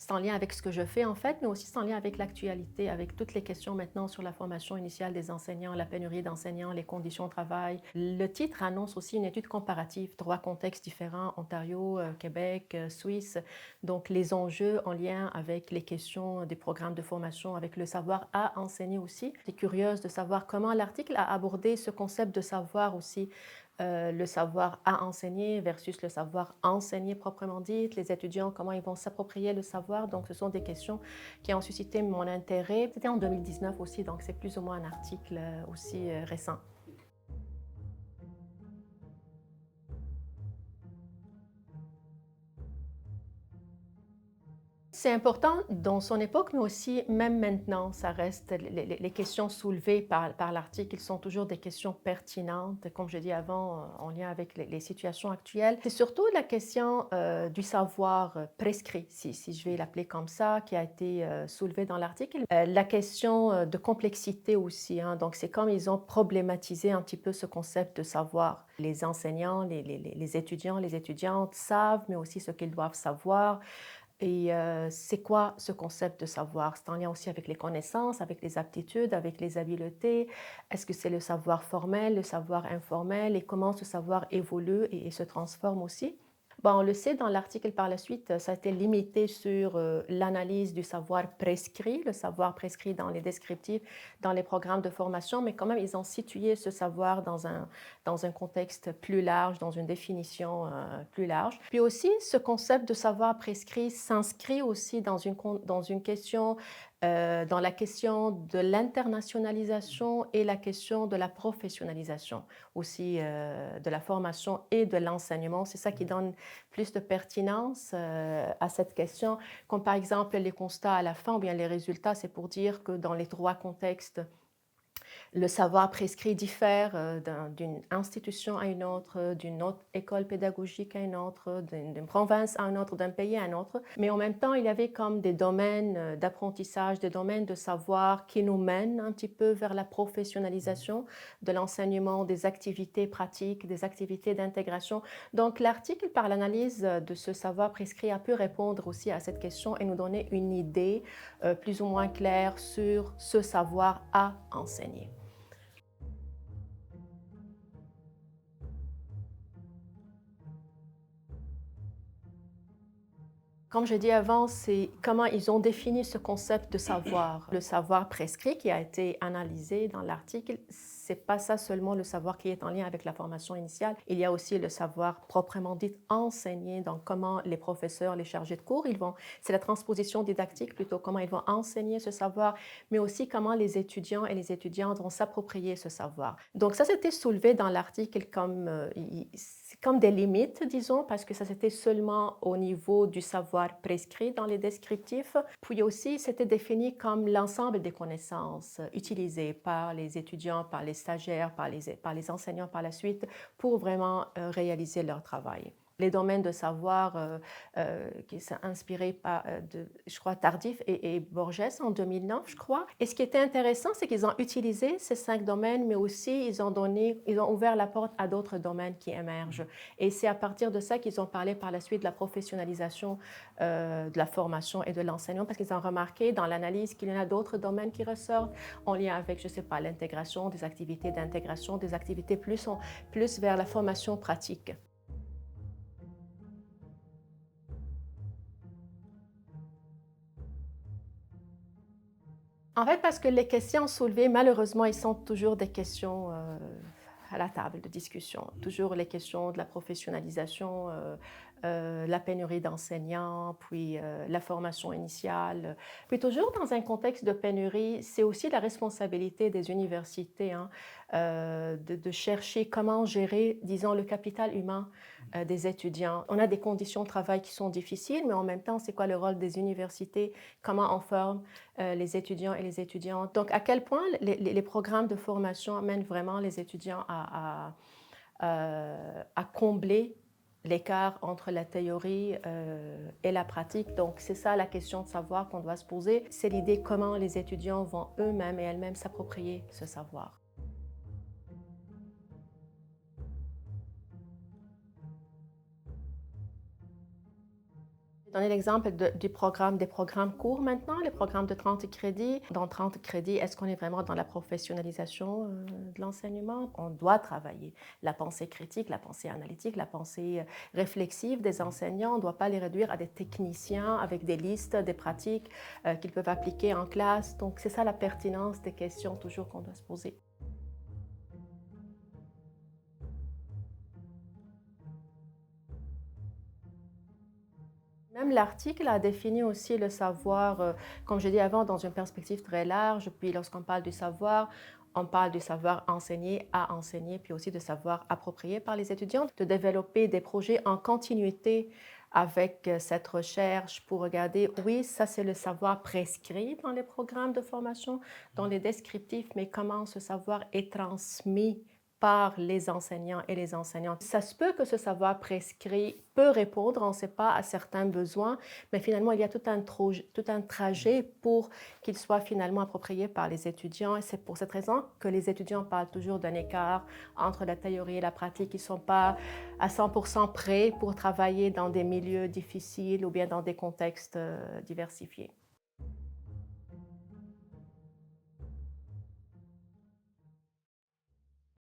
C'est en lien avec ce que je fais en fait, mais aussi c'est en lien avec l'actualité, avec toutes les questions maintenant sur la formation initiale des enseignants, la pénurie d'enseignants, les conditions de travail. Le titre annonce aussi une étude comparative, trois contextes différents, Ontario, Québec, Suisse. Donc les enjeux en lien avec les questions des programmes de formation, avec le savoir à enseigner aussi. Je suis curieuse de savoir comment l'article a abordé ce concept de savoir aussi, le savoir à enseigner versus le savoir enseigner proprement dit, les étudiants, comment ils vont s'approprier le savoir. Donc, ce sont des questions qui ont suscité mon intérêt. C'était en 2019 aussi, donc c'est plus ou moins un article aussi récent. C'est important dans son époque, mais aussi même maintenant, ça reste les questions soulevées par l'article, ils sont toujours des questions pertinentes, comme je dis avant, en lien avec les situations actuelles. C'est surtout la question du savoir prescrit, si je vais l'appeler comme ça, qui a été soulevée dans l'article. La question de complexité aussi, hein, donc c'est comme ils ont problématisé un petit peu ce concept de savoir. Les enseignants, les étudiants, les étudiantes savent, mais aussi ce qu'ils doivent savoir. Et c'est quoi ce concept de savoir? C'est en lien aussi avec les connaissances, avec les aptitudes, avec les habiletés. Est-ce que c'est le savoir formel, le savoir informel et comment ce savoir évolue et se transforme aussi? Bon, on le sait dans l'article par la suite, ça a été limité sur l'analyse du savoir prescrit, le savoir prescrit dans les descriptifs, dans les programmes de formation, mais quand même, ils ont situé ce savoir dans un contexte plus large, dans une définition plus large. Puis aussi, ce concept de savoir prescrit s'inscrit aussi dans une question dans la question de l'internationalisation et la question de la professionnalisation aussi de la formation et de l'enseignement. C'est ça qui donne plus de pertinence à cette question, comme par exemple les constats à la fin ou bien les résultats, c'est pour dire que dans les trois contextes, le savoir prescrit diffère d'une institution à une autre, d'une autre école pédagogique à une autre, d'une province à une autre, d'un pays à un autre. Mais en même temps, il y avait comme des domaines d'apprentissage, des domaines de savoir qui nous mènent un petit peu vers la professionnalisation de l'enseignement, des activités pratiques, des activités d'intégration. Donc l'article, par l'analyse de ce savoir prescrit, a pu répondre aussi à cette question et nous donner une idée plus ou moins claire sur ce savoir à enseigner. Comme je dis avant, c'est comment ils ont défini ce concept de savoir. Le savoir prescrit qui a été analysé dans l'article, c'est pas ça seulement le savoir qui est en lien avec la formation initiale. Il y a aussi le savoir proprement dit enseigné, donc comment les professeurs, les chargés de cours, c'est la transposition didactique plutôt, comment ils vont enseigner ce savoir, mais aussi comment les étudiants et les étudiantes vont s'approprier ce savoir. Donc ça, c'était soulevé dans l'article comme c'est comme des limites, disons, parce que ça c'était seulement au niveau du savoir prescrit dans les descriptifs. Puis aussi, c'était défini comme l'ensemble des connaissances utilisées par les étudiants, par les stagiaires, par les enseignants par la suite pour vraiment réaliser leur travail. Les domaines de savoir qui sont inspirés par, je crois, Tardif et Borges en 2009, je crois. Et ce qui était intéressant, c'est qu'ils ont utilisé ces 5 domaines, mais aussi ils ont ouvert la porte à d'autres domaines qui émergent. Et c'est à partir de ça qu'ils ont parlé par la suite de la professionnalisation de la formation et de l'enseignement, parce qu'ils ont remarqué dans l'analyse qu'il y en a d'autres domaines qui ressortent en lien avec, je ne sais pas, l'intégration, des activités d'intégration, des activités plus vers la formation pratique. En fait, parce que les questions soulevées, malheureusement, ils sont toujours des questions à la table de discussion. Toujours les questions de la professionnalisation, la pénurie d'enseignants, puis la formation initiale. Puis toujours dans un contexte de pénurie, c'est aussi la responsabilité des universités hein, de chercher comment gérer, disons, le capital humain des étudiants. On a des conditions de travail qui sont difficiles, mais en même temps, c'est quoi le rôle des universités? Comment on forme les étudiants et les étudiantes? Donc, à quel point les programmes de formation amènent vraiment les étudiants à combler l'écart entre la théorie et la pratique. Donc, c'est ça la question de savoir qu'on doit se poser. C'est l'idée comment les étudiants vont eux-mêmes et elles-mêmes s'approprier ce savoir. Donner l'exemple des programmes courts maintenant, les programmes de 30 crédits. Dans 30 crédits, est-ce qu'on est vraiment dans la professionnalisation de l'enseignement? On doit travailler la pensée critique, la pensée analytique, la pensée réflexive des enseignants. On ne doit pas les réduire à des techniciens avec des listes, des pratiques qu'ils peuvent appliquer en classe. Donc c'est ça la pertinence des questions toujours qu'on doit se poser. Même l'article a défini aussi le savoir, comme je dit avant, dans une perspective très large. Puis lorsqu'on parle du savoir, on parle du savoir enseigné à enseigner, puis aussi de savoir approprié par les étudiants, de développer des projets en continuité avec cette recherche pour regarder, oui, ça c'est le savoir prescrit dans les programmes de formation, dans les descriptifs, mais comment ce savoir est transmis par les enseignants et les enseignantes. Ça se peut que ce savoir prescrit peut répondre, on ne sait pas, à certains besoins, mais finalement, il y a tout un trajet pour qu'il soit finalement approprié par les étudiants. Et c'est pour cette raison que les étudiants parlent toujours d'un écart entre la théorie et la pratique. Ils ne sont pas à 100% prêts pour travailler dans des milieux difficiles ou bien dans des contextes diversifiés.